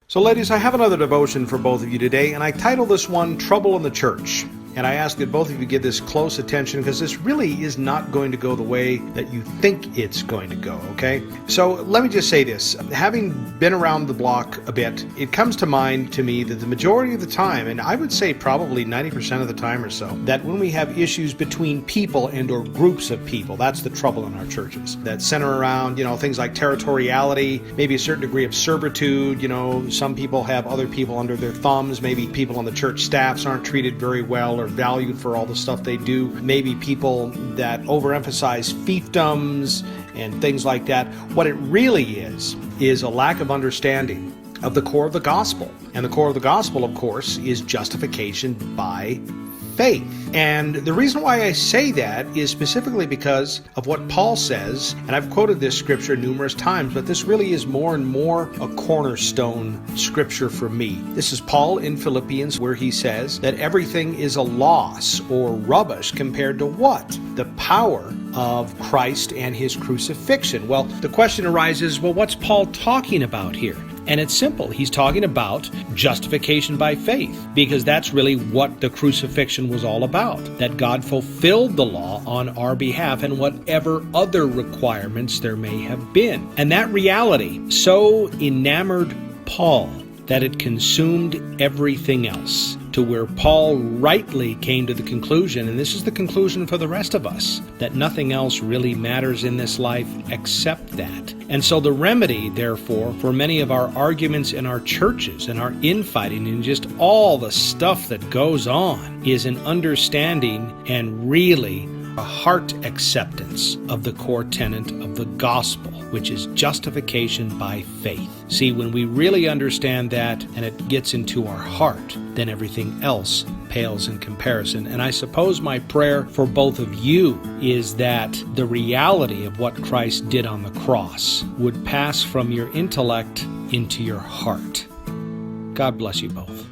So ladies, I have another devotion for both of you today, and I title this one, Trouble in the Church. And I ask that both of you give this close attention because this really is not going to go the way that you think it's going to go, okay? So let me just say this. Having been around the block a bit, it comes to mind to me that the majority of the time, and I would say probably 90% of the time or so, that when we have issues between people and or groups of people, that's the trouble in our churches, that center around, things like territoriality, maybe a certain degree of servitude. Some people have other people under their thumbs. Maybe people on the church staffs aren't treated very well or valued for all the stuff they do. Maybe people that overemphasize fiefdoms and things like that. What it really is a lack of understanding of the core of the gospel. And the core of the gospel, of course, is justification by faith. And the reason why I say that is specifically because of what Paul says, and I've quoted this scripture numerous times, but this really is more and more a cornerstone scripture for me. This is Paul in Philippians, where he says that everything is a loss or rubbish compared to what? The power of Christ and his crucifixion. Well, the question arises, what's Paul talking about here? And it's simple. He's talking about justification by faith, because that's really what the crucifixion was all about, that God fulfilled the law on our behalf and whatever other requirements there may have been. And that reality so enamored Paul that it consumed everything else, to where Paul rightly came to the conclusion, and this is the conclusion for the rest of us, that nothing else really matters in this life except that. And so the remedy, therefore, for many of our arguments in our churches and our infighting and just all the stuff that goes on is an understanding and really a heart acceptance of the core tenet of the gospel, which is justification by faith. See, when we really understand that and it gets into our heart, then everything else pales in comparison. And I suppose my prayer for both of you is that the reality of what Christ did on the cross would pass from your intellect into your heart. God bless you both.